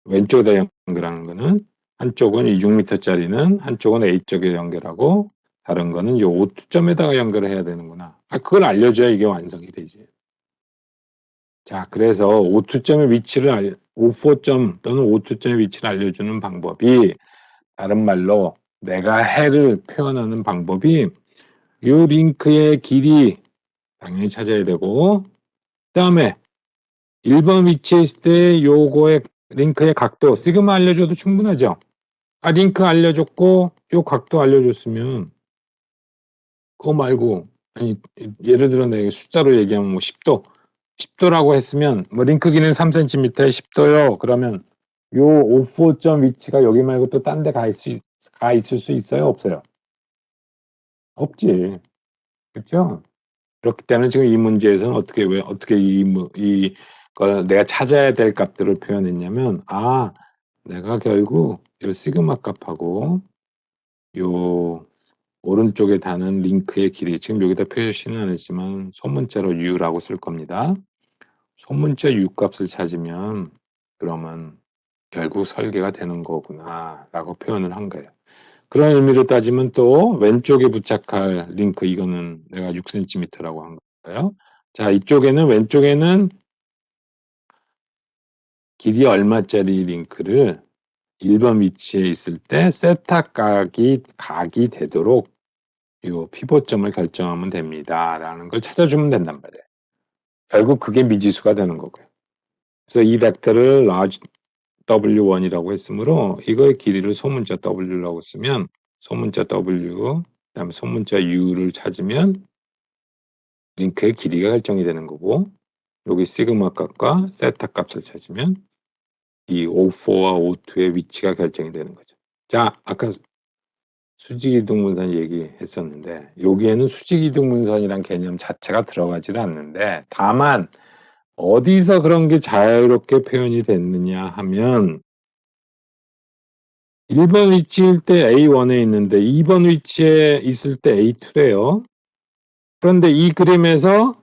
왼쪽에다 연결하는 거는, 한쪽은 이 6m 짜리는 한쪽은 A쪽에 연결하고 다른 거는 요 오투점에다가 연결을 해야 되는구나. 그걸 알려줘야 이게 완성이 되지. 자, 그래서 오투점의 위치를 오포점 또는 오투점의 위치를 알려주는 방법이, 다른 말로 내가 해를 표현하는 방법이, 요 링크의 길이 당연히 찾아야 되고, 그다음에 1번 위치에 있을 때 요거의 링크의 각도 시그마 알려줘도 충분하죠. 링크 알려줬고 요 각도 알려줬으면, 그거 말고, 아니, 예를 들어 내가 숫자로 얘기하면 뭐 10도 10도라고 했으면, 뭐 링크 길이는 3cm에 10도요 그러면 요 오프점 위치가 여기 말고 또 딴 데 가 있을 수 있어요, 없어요? 없지. 그렇죠? 그렇기 때문에 지금 이 문제에서는 어떻게 이걸 내가 찾아야 될 값들을 표현했냐면, 내가 결국 요 시그마 값하고 요 오른쪽에 다는 링크의 길이, 지금 여기다 표시는 안 했지만 소문자로 U라고 쓸 겁니다. 소문자 U 값을 찾으면 그러면 결국 설계가 되는 거구나라고 표현을 한 거예요. 그런 의미로 따지면 또 왼쪽에 부착할 링크, 이거는 내가 6cm라고 한 거예요. 자, 왼쪽에는 길이 얼마짜리 링크를 1번 위치에 있을 때 세타 각이 되도록 요 피봇점을 결정하면 됩니다라는 걸 찾아주면 된단 말이에요. 결국 그게 미지수가 되는 거고요. 그래서 이 벡터를 large W1이라고 했으므로 이거의 길이를 소문자 W라고 쓰면, 소문자 W 그다음에 소문자 U를 찾으면 링크의 길이가 결정이 되는 거고, 여기 시그마 값과 세타 값을 찾으면 이 O4와 O2의 위치가 결정이 되는 거죠. 자, 아까 수직이동분선 얘기했었는데, 여기에는 수직이동분선이란 개념 자체가 들어가지를 않는데, 다만 어디서 그런 게 자유롭게 표현이 됐느냐 하면, 1번 위치일 때 A1에 있는데 2번 위치에 있을 때 A2래요. 그런데 이 그림에서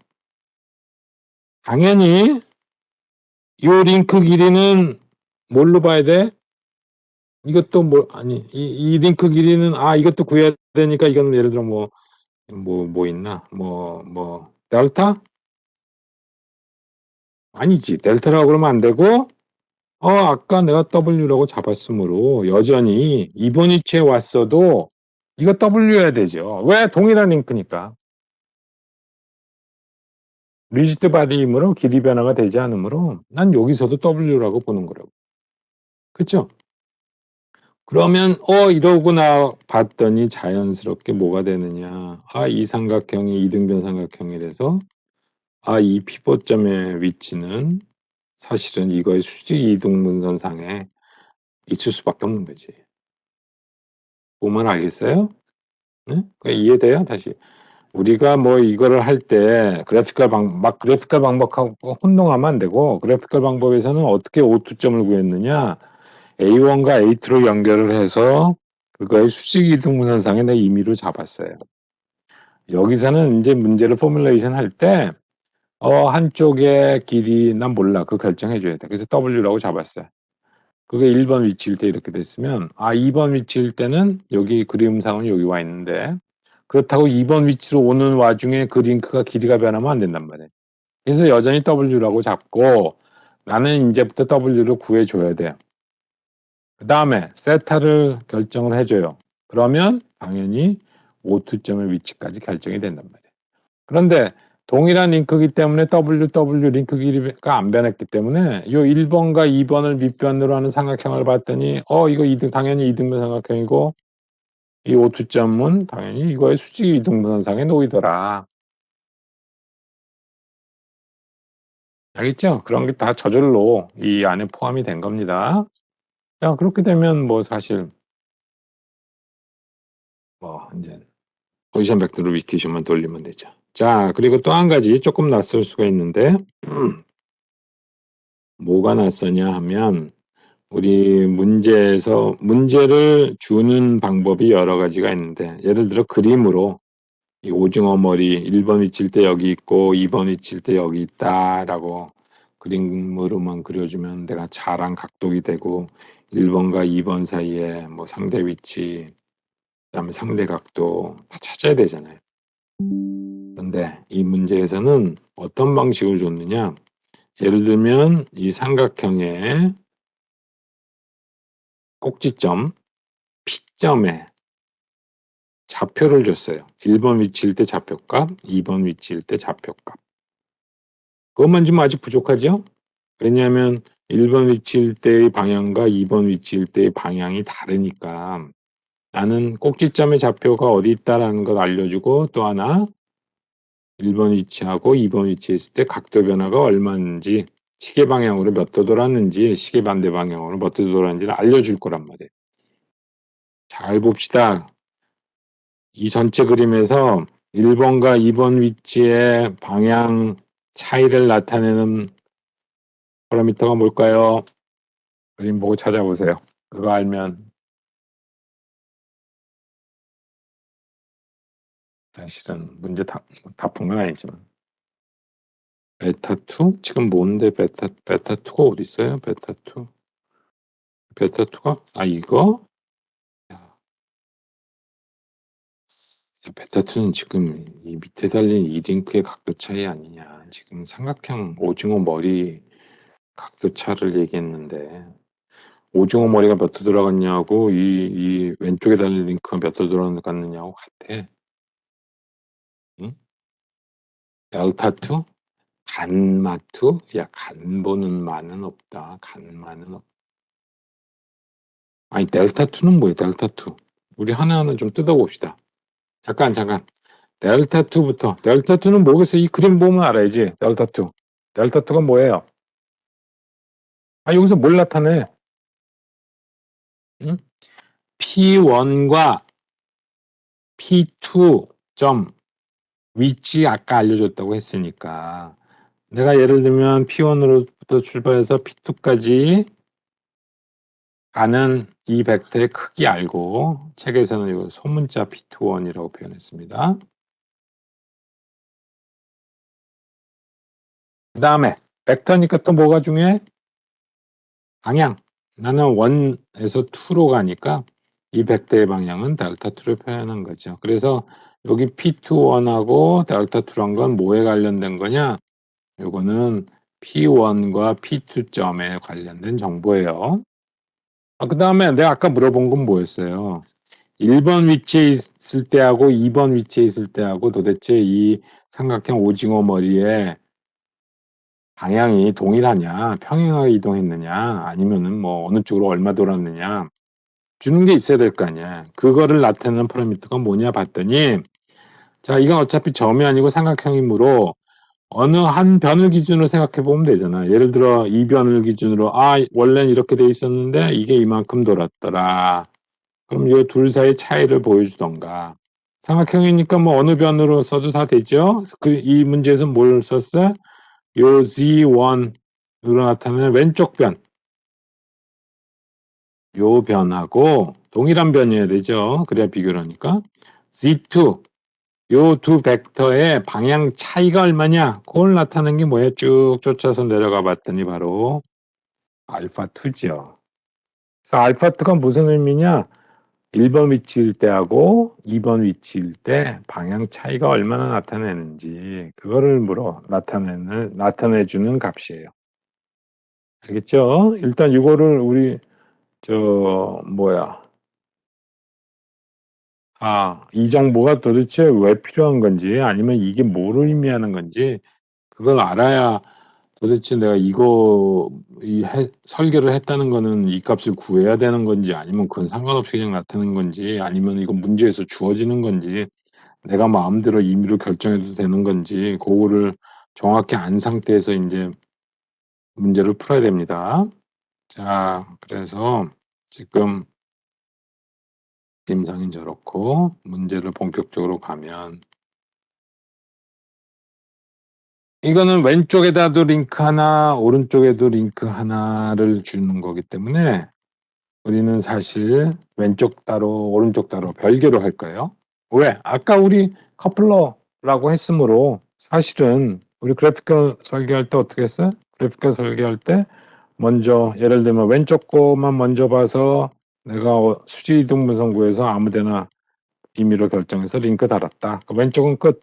당연히 이 링크 길이는 뭘로 봐야 돼? 이것도 이 링크 길이는, 이것도 구해야 되니까, 이거는 예를 들어 뭐 있나? 델타? 아니지. 델타라고 그러면 안 되고, 아까 내가 W라고 잡았으므로 여전히 2번 위치에 왔어도 이거 W여야 되죠. 왜? 동일한 링크니까. 리지드 바디이므로 길이 변화가 되지 않으므로 난 여기서도 W라고 보는 거라고. 그쵸? 그러면 이러고 나 봤더니 자연스럽게 뭐가 되느냐. 이 삼각형이 이등변 삼각형이라서 이 피봇점의 위치는 사실은 이거의 수직 이등분선상에 있을 수밖에 없는 거지. 보면 알겠어요? 네? 이해돼요? 다시. 우리가 뭐 이거를 할 때 그래피컬 방법하고 혼동하면 안 되고, 그래피컬 방법에서는 어떻게 오투점을 구했느냐, A1과 A2로 연결을 해서 그거의 수직 이등분선상에 내 임의로 잡았어요. 여기서는 이제 문제를 포뮬레이션 할 때 한쪽의 길이 난 몰라, 그거 결정해 줘야 돼. 그래서 W라고 잡았어요. 그게 1번 위치일 때 이렇게 됐으면, 2번 위치일 때는 여기 그림상은 여기 와 있는데, 그렇다고 2번 위치로 오는 와중에 그 링크가 길이가 변하면 안 된단 말이에요. 그래서 여전히 W라고 잡고 나는 이제부터 W를 구해줘야 돼요. 그 다음에 세타를 결정을 해줘요. 그러면 당연히 오투점의 위치까지 결정이 된단 말이에요. 그런데 동일한 링크이기 때문에 W 링크 길이가 안 변했기 때문에 요 1번과 2번을 밑변으로 하는 삼각형을 봤더니 이거 당연히 이등변 삼각형이고, 이 오투점은 당연히 이거의 수직 이등분선상에 놓이더라. 알겠죠? 그런 게 다 저절로 이 안에 포함이 된 겁니다. 자, 그렇게 되면 뭐 사실 뭐 인제 포지션 벡터를 위키션만 돌리면 되죠. 자, 그리고 또 한 가지 쪼끔 낯설 수가 있는데 뭐가 낯서냐 하면 우리 문제에서 문제를 주는 방법이 여러 가지가 있는데, 예를 들어 그림으로 이 오징어 머리 1번 위치일 때 여기 있고 2번 위치일 때 여기 있다라고 그림으로만 그려주면 내가 잘한 각도기 되고 1 번과 2번 사이에 뭐 상대 위치, 그다음에 상대 각도 다 찾아야 되잖아요. 그런데 이 문제에서는 어떤 방식을 줬느냐, 예를 들면 이 삼각형의 꼭지점 P점에 좌표를 줬어요. 1번 위치일 때 좌표값, 2번 위치일 때 좌표값. 그것만 주면 아직 부족하죠? 왜냐하면 1번 위치일 때의 방향과 2번 위치일 때의 방향이 다르니까 나는 꼭지점의 좌표가 어디 있다라는 걸 알려주고, 또 하나 1번 위치하고 2번 위치에 있을 때 각도 변화가 얼마인지, 시계 방향으로 몇 도 돌았는지, 시계 반대 방향으로 몇 도 돌았는지를 알려줄 거란 말이에요. 잘 봅시다. 이 전체 그림에서 1 번과 2번 위치의 방향 차이를 나타내는 파라미터가 뭘까요? 그림 보고 찾아보세요. 그거 알면 사실은 문제 다 푼 건 아니지만. 베타 2? 지금 뭔데 베타 2가 어딨어요? 베타 2. 베타 2가 이거? 베타 2는 지금 이 밑에 달린 이 링크의 각도 차이 아니냐. 지금 삼각형 오징어 머리 각도 차를 얘기했는데, 오징어 머리가 몇 도 들어갔냐고 이 왼쪽에 달린 링크가 몇 도 들어갔느냐고 같아. 응? 델타 2? 간마 2? 야, 간 보는 마는 없다. 간마는 없. 아니, 델타 2는 뭐야? 델타 2. 우리 하나하나 좀 뜯어봅시다. 잠깐. 델타 2부터. 델타 2는 뭐겠어? 이 그림 보면 알아야지. 델타 2. 델타 2가 뭐예요? 여기서 뭘 나타내? 응? P1과 P2 점 위치 아까 알려줬다고 했으니까, 내가 예를 들면 P1으로부터 출발해서 P2까지 가는 이 벡터의 크기 알고, 책에서는 이거 소문자 P21이라고 표현했습니다. 그 다음에 벡터니까 또 뭐가 중요해? 방향. 나는 1에서 2로 가니까 이 벡터의 방향은 델타 2를 표현한 거죠. 그래서 여기 P21하고 델타 2란 건 뭐에 관련된 거냐? 요거는 P1과 P2 점에 관련된 정보예요. 그 다음에 내가 아까 물어본 건 뭐였어요? 1번 위치에 있을 때하고 2번 위치에 있을 때하고 도대체 이 삼각형 오징어 머리의 방향이 동일하냐, 평행하게 이동했느냐, 아니면은 뭐 어느 쪽으로 얼마 돌았느냐 주는 게 있어야 될 거 아니야. 그거를 나타내는 파라미터가 뭐냐 봤더니, 자, 이건 어차피 점이 아니고 삼각형이므로 어느 한 변을 기준으로 생각해 보면 되잖아. 예를 들어 이 변을 기준으로 원래는 이렇게 돼 있었는데 이게 이만큼 돌았더라. 그럼 이 둘 사이 차이를 보여주던가. 삼각형이니까 뭐 어느 변으로 써도 다 되죠. 이 문제에서 뭘 썼어? 요 Z1으로 나타나는 왼쪽 변, 요 변하고 동일한 변이어야 되죠. 그래야 비교를 하니까. Z2, 요 두 벡터의 방향 차이가 얼마냐? 그걸 나타낸 게 뭐예요? 쭉 쫓아서 내려가 봤더니 바로 알파2죠. 그래서 알파2가 무슨 의미냐? 1번 위치일 때하고 2번 위치일 때 방향 차이가 얼마나 나타내는지, 그거를 나타내주는 값이에요. 알겠죠? 일단 이거를 우리 뭐야, 이 정보가 도대체 왜 필요한 건지, 아니면 이게 뭐를 의미하는 건지 그걸 알아야 도대체 내가 이거 설계를 했다는 거는 이 값을 구해야 되는 건지, 아니면 그건 상관없이 그냥 나타나는 건지, 아니면 이거 문제에서 주어지는 건지, 내가 마음대로 임의로 결정해도 되는 건지, 그거를 정확히 안 상태에서 이제 문제를 풀어야 됩니다. 자, 그래서 지금 김상인 저렇고 문제를 본격적으로 가면 이거는 왼쪽에다도 링크 하나, 오른쪽에도 링크 하나를 주는 거기 때문에 우리는 사실 왼쪽 따로, 오른쪽 따로 별개로 할 거예요. 왜? 아까 우리 커플러라고 했으므로 사실은 우리 그래피컬 설계할 때 어떻게 했어요? 그래피컬 설계할 때 먼저 예를 들면 왼쪽 거만 먼저 봐서 내가 수직 이동 분선 구해서 아무데나 임의로 결정해서 링크 달았다. 왼쪽은 끝.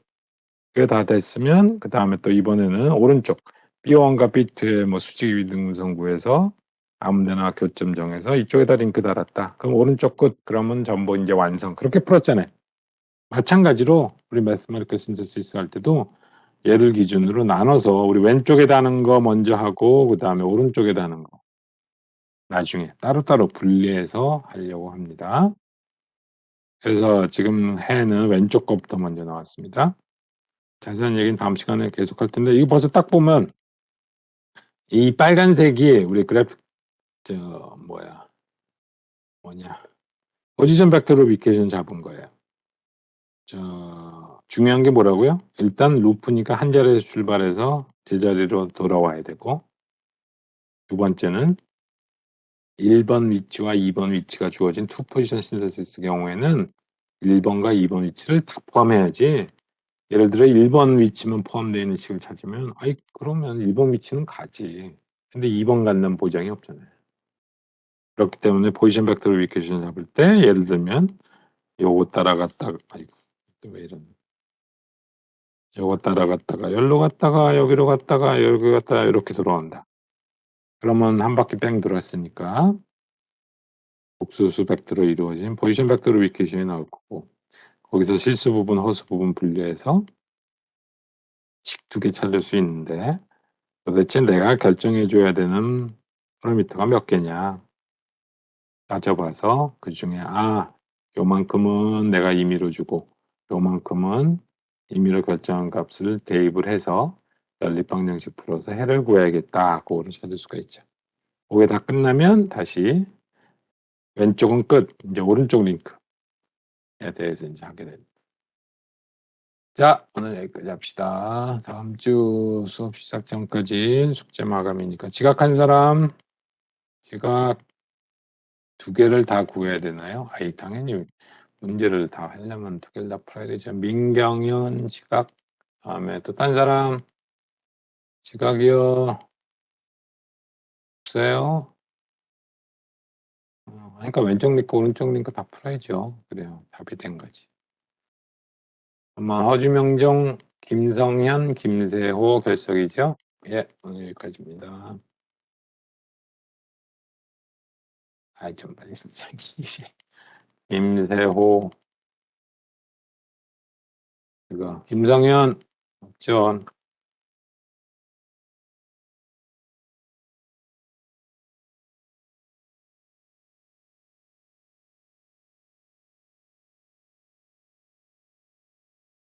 그게 다 됐으면 그 다음에 또 이번에는 오른쪽 B1과 B2의 뭐 수직 이동 분선 구해서 아무데나 교점 정해서 이쪽에다 링크 달았다. 그럼 오른쪽 끝. 그러면 전부 이제 완성. 그렇게 풀었잖아요. 마찬가지로 우리 매스메리컬 신세시스 할 때도 얘를 기준으로 나눠서 우리 왼쪽에 다는 거 먼저 하고 그 다음에 오른쪽에 다는 거 나중에 따로따로 분리해서 하려고 합니다. 그래서 지금 해는 왼쪽 거부터 먼저 나왔습니다. 자세한 얘기는 다음 시간에 계속할 텐데 이거 벌써 딱 보면 이 빨간색이 우리 그래픽 뭐냐 포지션 벡터 로비케이션 잡은 거예요. 중요한 게 뭐라고요? 일단 루프니까 한 자리에서 출발해서 제자리로 돌아와야 되고 두 번째는 1번 위치와 2번 위치가 주어진 투 포지션 신세시스 경우에는 1번과 2번 위치를 다 포함해야지 예를 들어 1번 위치만 포함되어 있는 식을 찾으면 아이 그러면 1번 위치는 가지. 근데 2번 갖는 보장이 없잖아요. 그렇기 때문에 포지션 벡터 로비케이션 잡을 때 예를 들면 요거 따라갔다가 아이고 또 왜 이러냐 요거 따라갔다가 여기로 갔다가 여기로 갔다가 여기 갔다가 이렇게 돌아온다. 그러면 한 바퀴 뺑 돌았으니까 복수수 벡터로 이루어진 포지션 벡터 로비케이션이 나올 거고 거기서 실수 부분, 허수 부분 분리해서 식 두 개 찾을 수 있는데 도대체 내가 결정해 줘야 되는 파라미터가 몇 개냐 따져봐서 그 중에 요만큼은 내가 임의로 주고 요만큼은 임의로 결정한 값을 대입을 해서 연립방정식 풀어서 해를 구해야겠다. 그거를 찾을 수가 있죠. 그게 다 끝나면 다시 왼쪽은 끝. 이제 오른쪽 링크에 대해서 이제 하게 됩니다. 자, 오늘 여기까지 합시다. 다음 주 수업 시작 전까지 숙제 마감이니까 지각한 사람 지각 2개를 다 구해야 되나요? 당연히 문제를 다 하려면 2개를 다 풀어야 되죠. 민경현 지각 다음에 또 딴 사람 지각이요. 없어요? 그러니까 왼쪽 링크 오른쪽 링크 다 풀어야죠. 그래요. 답이 된 거지. 아마 허주명종, 김성현, 김세호 결석이죠? 예, 오늘 여기까지입니다. 좀 빨리 진짜 김세호 이거 김성현 없죠?